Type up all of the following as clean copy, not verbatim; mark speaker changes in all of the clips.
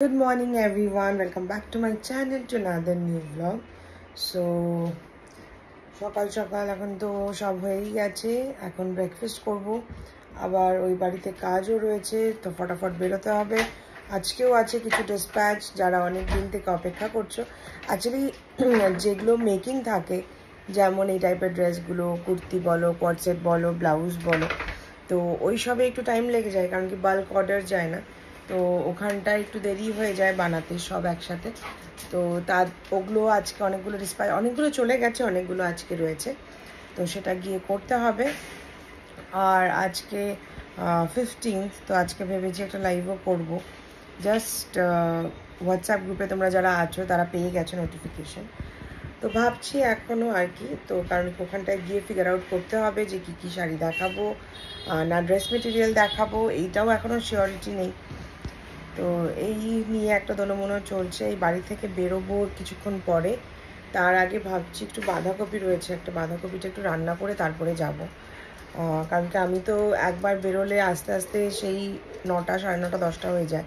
Speaker 1: Good morning everyone, welcome back to my channel to another new vlog. So সকাল সকাল এখন তো সব হয়েই গেছে, এখন ব্রেকফাস্ট করব, আবার ওই বাড়িতে কাজও রয়েছে তো ফটাফট বেরোতে হবে। আজকেও আছে কিছু ডিসপ্যাচ যারা অনেক দিন থেকে অপেক্ষা করছো। অ্যাকচুয়ালি যেগুলো মেকিং থাকে, যেমন এই টাইপের ড্রেসগুলো, কুর্তি বলো, কর্সেট বলো, ব্লাউজ বলো, তো ওই সবে একটু টাইম লেগে যায়, কারণ কি বাল্ক অর্ডার যায় না, তো ওখানটায় একটু দেরি হয়ে যায় বানাতে সব একসাথে। তো তার ওগুলো আজকে অনেকগুলো চলে গেছে, অনেকগুলো আজকে রয়েছে, তো সেটা গিয়ে করতে হবে। আর আজকে 15th, তো আজকে ভেবেছি একটা লাইভও করব। জাস্ট হোয়াটসঅ্যাপ গ্রুপে তোমরা যারা আছো তারা পেয়ে গেছো নোটিফিকেশন, তো ভাবছি এখনও আর কি, তো কারণ ওখানটায় গিয়ে ফিগার আউট করতে হবে যে কী কী শাড়ি দেখাবো না ড্রেস মেটেরিয়াল দেখাবো, এইটাও এখনও শিওরিটি নেই। তো এই নিয়ে একটা দোলমোনো চলছে। এই বাড়ি থেকে বেরোবো কিছুক্ষণ পরে, তার আগে ভাবছি একটু বাঁধাকপি রয়েছে, একটা বাঁধাকপিটা একটু রান্না করে তারপরে যাব, কারণ কি আমি তো একবার বেরোলে আস্তে আস্তে সেই 9টা, 9:30, 10টা হয়ে যায়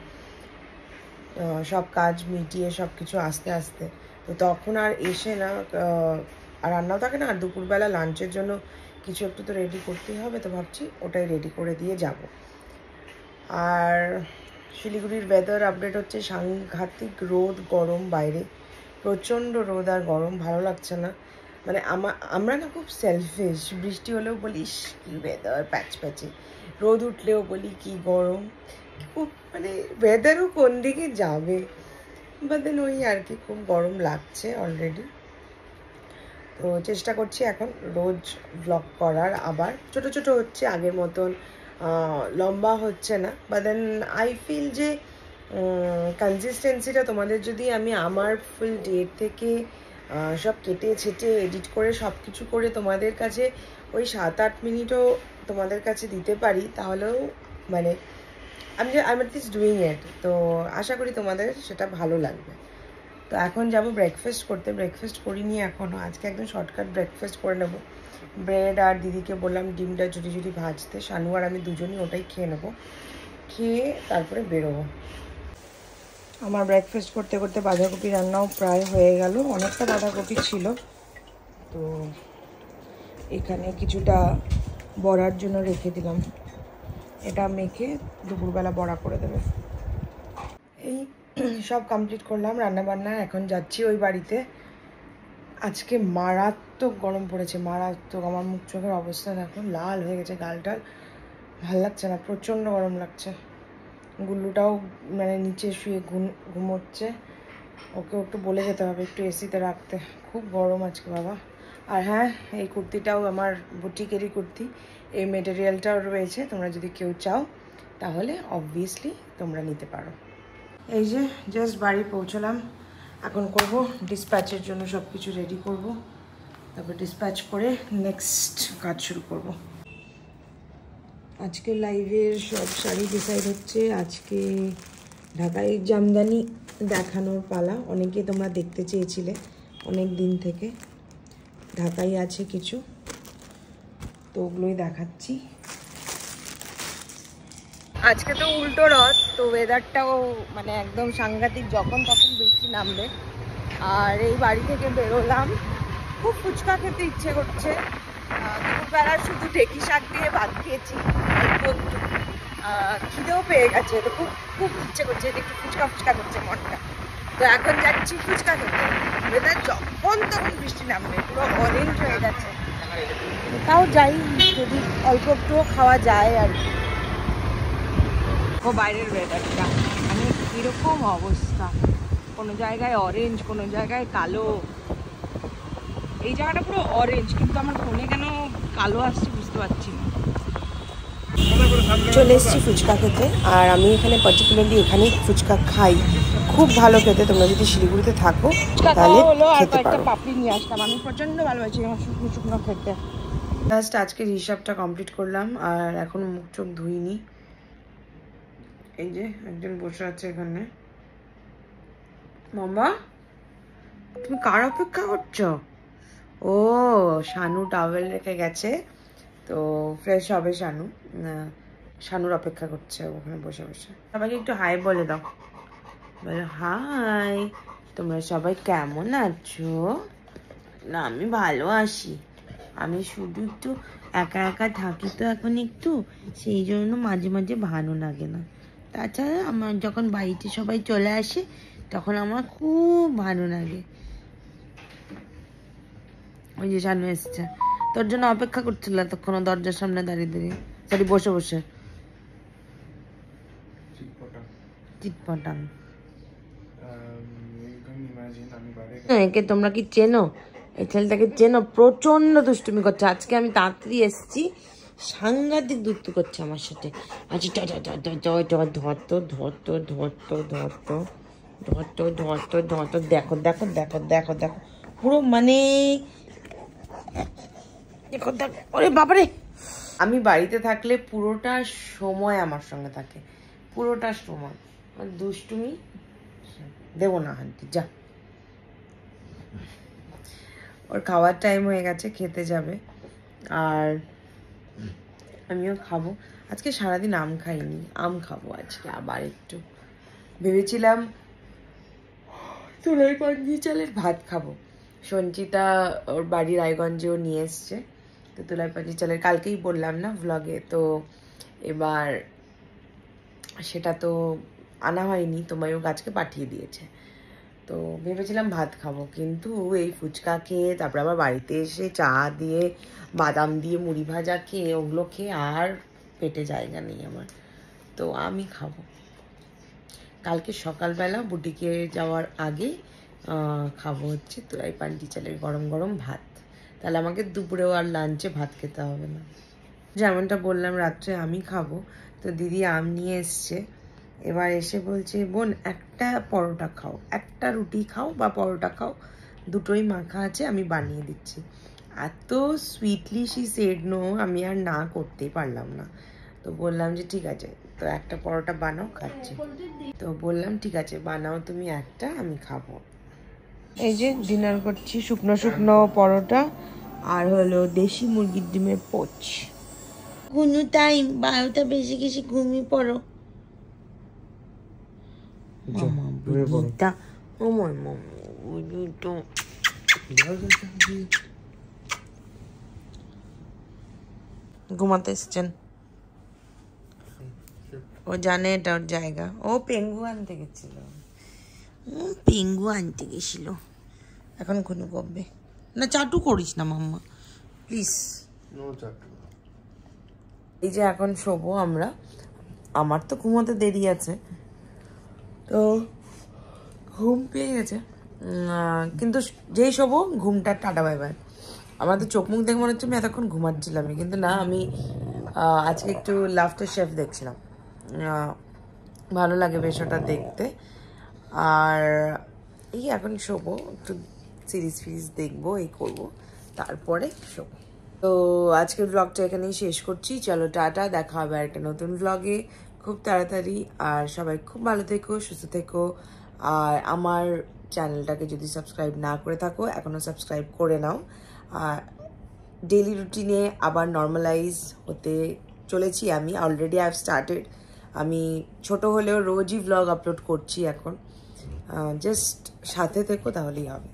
Speaker 1: সব কাজ মিটিয়ে সব কিছু আস্তে আস্তে। তো তখন আর এসে না আর রান্নাও থাকে না, আর দুপুরবেলা লাঞ্চের জন্য কিছু একটু তো রেডি করতেই হবে, তো ভাবছি ওটাই রেডি করে দিয়ে যাব। আর শিলিগুড়ির ওয়েদার আপডেট হচ্ছে সাংঘাতিক রোদ, গরম, বাইরে প্রচণ্ড রোদ আর গরম, ভালো লাগছে না। মানে আমরা না খুব সেলফিশ, বৃষ্টি হলেও বলিস কি ওয়েদার প্যাচপ্যাচে, রোদ উঠলেও বলি কি গরম, খুব মানে ওয়েদারও কোন দিকে যাবে। বাট দেন ওই আর কি, খুব গরম লাগছে অলরেডি। তো চেষ্টা করছি এখন রোজ ব্লগ করার, আবার ছোট ছোট হচ্ছে, আগের মতন লম্বা হচ্ছে না। বাট দেন আই ফিল যে কনসিস্টেন্সিটা তোমাদের যদি আমি আমার ফুল ডেট থেকে সব কেটে ছেটে এডিট করে সব কিছু করে তোমাদের কাছে ওই 7-8 মিনিটও তোমাদের কাছে দিতে পারি, তাহলেও মানে I am at least doing it. তো আশা করি তোমাদের সেটা ভালো লাগবে। তো এখন যাব ব্রেকফাস্ট করতে, ব্রেকফাস্ট করিনি এখনও, আজকে একদম শর্টকাট ব্রেকফাস্ট করে নেব। ব্রেড আর দিদিকে বললাম ডিমটা ঝুটি ভাজতে, শানু আর আমি দুজনই ওটাই খেয়ে নেবো, খেয়ে তারপরে বেরোবো। আমার ব্রেকফাস্ট করতে করতে বাঁধাকপি রান্নাও প্রায় হয়ে গেল, অনেকটা বাঁধাকপি ছিল, তো এখানে কিছুটা বড়ার জন্য রেখে দিলাম, এটা মেখে দুপুরবেলা বড়া করে দেবে। এই সব কমপ্লিট করলাম রান্না বান্না, এখন যাচ্ছি ওই বাড়িতে। আজকে মারাত্মক গরম পড়েছে, মারাত্মক। আমার মুখ চোখের অবস্থা দেখো, লাল হয়ে গেছে গালটাল, ভাল লাগছে না, প্রচণ্ড গরম লাগছে। গুল্লুটাও মানে নিচে শুয়ে ঘুমোচ্ছে, ওকে একটু বলে যেতে হবে একটু এসিতে রাখতে, খুব গরম আজকে বাবা। আর হ্যাঁ, এই কুর্তিটাও আমার বুটিকেরই কুর্তি, এই মেটেরিয়ালটাও রয়েছে, তোমরা যদি কেউ চাও তাহলে অবভিয়াসলি তোমরা নিতে পারো। এই যে জাস্ট বাড়ি পৌঁছলাম, এখন করব ডিসপ্যাচের জন্য সব কিছু রেডি করব, তারপর ডিসপ্যাচ করে নেক্সট কাজ শুরু করব। আজকে লাইভের সব শাড়ি ডিসাইড হচ্ছে। আজকে ঢাকাই জামদানি দেখানোর পালা, অনেকেই তোমরা দেখতে চেয়েছিলে অনেক দিন থেকে, ঢাকাই আছে কিছু, তো ওগুলোই দেখাচ্ছি। আজকে তো উল্টো রথ, তো ওয়েদারটাও মানে একদম সাংঘাতিক, যখন তখন বৃষ্টি নামবে। আর এই বাড়ি থেকে বেরোলাম, খুব ফুচকা খেতে ইচ্ছে করছে। দুপুরবেলা শুধু ঢেঁকি শাক দিয়ে ভাত খেয়েছি, খিদেও পেয়ে গেছে, তো খুব খুব ইচ্ছে করছে, একটু ফুচকা করছে মনটা। তো এখন যাচ্ছি ফুচকা খেতে, ওয়েদার যখন তখন বৃষ্টি নামবে, পুরো অরেঞ্জ হয়ে গেছে, তাও যাই যদি অল্প একটুও খাওয়া যায় আর কি। ও বাইরের ওয়েদারটা মানে কীরকম অবস্থা, কোনো জায়গায় অরেঞ্জ, কোনো জায়গায় কালো। এই জায়গাটা পুরো অরেঞ্জ, কিন্তু আমার ফোনে কেন কালো আসছে বুঝতে পারছি না। চলে এসেছি ফুচকা খেতে, আর আমি এখানে পার্টিকুলারলি এখানেই ফুচকা খাই, খুব ভালো খেতে। তোমরা যদি শিলিগুড়িতে থাকো তাহলে খেতে পারো। পাপড়ি নিয়ে আসলাম, আমি প্রচণ্ড ভালোবাসি আমার শুকনো শুকনো খেতে। জাস্ট আজকের হিসাবটা কমপ্লিট করলাম, আর এখন মুখ চোখ ধুইনি। এই যে একজন বসে আছে এখানে। মামা তুমি কার অপেক্ষা করছো? ও শানু টাওয়েল রেখে গেছে, তো ফ্রেশ হবে শানু, শানুর অপেক্ষা করছে ওখানে বসে বসে। সবাইকে একটু হাই বলে দাও।
Speaker 2: Hi,
Speaker 1: hi.
Speaker 2: Good morning.
Speaker 1: কেমন আছো?
Speaker 2: ভালো আছি, তুমি কেমন আছো?
Speaker 1: বলো হাই, তোমরা সবাই কেমন আছো? না আমি ভালো আছি। আমি শুধু একটু একা একা থাকি তো এখন একটু, সেই জন্য মাঝে মাঝে ভালো লাগে না। তাছাড়া আমার যখন বাড়িতে সবাই চলে আসে তখন আমার খুব ভালো লাগে। ওই যে সামনে এসছে, তোর জন্য অপেক্ষা করছিল তখন দরজার সামনে দাঁড়িয়ে দাঁড়িয়ে, সরি বসে বসে চিটপটাং। একে তোমরা কি চেনো? এই ছেলেটাকে চেনো? প্রচন্ড দুষ্টুমি করছে। আজকে আমি তাড়াতাড়ি এসেছি, সাংঘাতিক দুষ্টু করছে আমার সাথে। আচ্ছা ধরতো ধরতো ধরতো ধরতো ধরতো ধরতো ধরতো, দেখো দেখো দেখো দেখো দেখো, পুরো মানে দেখো দেখো, ওরে বাবারে। আমি বাড়িতে থাকলে পুরোটা সময় আমার সঙ্গে থাকে, পুরোটা সময়। দুষ্টুমি দেবো না আন্টি, যা। ওর খাওয়ার টাইম হয়ে গেছে, খেতে যাবে, আর আমিও খাবো। আজকে সারাদিন আম খাইনি, আম খাবো আজকে আবার একটু। ভেবেছিলাম তুলাই পাঞ্জি চালের ভাত খাবো। সঞ্চিতা ওর বাড়ি রায়গঞ্জেও নিয়ে এসছে, তো তুলাই পাঞ্জি চালের কালকেই বললাম না ভ্লগে, তো এবার সেটা তো আনা হয়নি, তোমায়ও গাছকে পাঠিয়ে দিয়েছে। তো ভেবেছিলাম ভাত খাবো, কিন্তু এই ফুচকা খেয়ে তারপর আবার বাড়িতে এসে চা দিয়ে বাদাম দিয়ে মুড়ি ভাজা খেয়ে ওগুলো খেয়ে আর পেটে জায়গা নেই আমার, তো আমি খাবো কালকে সকালবেলা বুটিকে যাওয়ার আগে। খাবো হচ্ছে তুলাই পান্টি চালের গরম গরম ভাত, তাহলে আমাকে দুপুরেও আর লাঞ্চে ভাত খেতে হবে না। যেমনটা বললাম রাত্রে আমি খাবো, তো দিদি আম নিয়ে এসছে। এবার এসে বলছে বোন একটা পরোটা খাও, একটা রুটি খাও বা পরোটা খাও, দুটোই মাখা আছে, আমি বানিয়ে দিচ্ছি। এত সুইটলি সি সেড নো, আমি আর না করতেই পারলাম না। তো বললাম যে ঠিক আছে, তো একটা পরোটা বানাও, খাচ্ছি। তো বললাম ঠিক আছে বানাও তুমি একটা, আমি খাবো। এই যে ডিনার করছি, শুকনো শুকনো পরোটা আর হলো দেশি মুরগির ডিমের পোচ। কোনো টাইম 12টা বেশি গেছি, ঘুমিয়ে পড়ো। মামা বুড়িটা, আমার মামা বুড়িটা ঘুমাতে এসছেন। ও জানে এটা ওর জায়গা। ও পেঙ্গু আনতে গেছিল, পেঙ্গু আনতে গেছিল, এখন কোনো করবে না। চাটু করিস না মাম্মা প্লিজ। এই যে এখন শোবো আমরা, আমার তো ঘুমোতে দেরি আছে, তো ঘুম পেয়ে গেছে, কিন্তু যেই শোবো ঘুমটা টাটা বাই বাই। আমার তো চোখ মুখ দেখে মনে হচ্ছে আমি এতক্ষণ ঘুমাচ্ছিলামই, কিন্তু না, আমি আজকে একটু লাফটার শেফ দেখছিলাম, ভালো লাগে বেশ ওটা দেখতে। আর এই এখন শোবো, একটু সিরিজ ফিরিজ দেখবো, এই করবো, তারপরে শোবো। তো আজকের ব্লগটা এখানেই শেষ করছি, চলো টাটা, দেখা হবে একটা নতুন ব্লগে খুব তাড়াতাড়ি। আর সবাই খুব ভালো থেকো, সুস্থ থেকো, আর আমার চ্যানেলটাকে যদি সাবস্ক্রাইব না করে থাকো এখনও সাবস্ক্রাইব করে নাও। আর ডেইলি রুটিনে আবার নর্মালাইজ হতে চলেছি আমি, অলরেডি আই হ্যাভ স্টার্টেড। আমি ছোট হলেও রোজই ব্লগ আপলোড করছি এখন, জাস্ট সাথে থেকো তাহলেই হবে।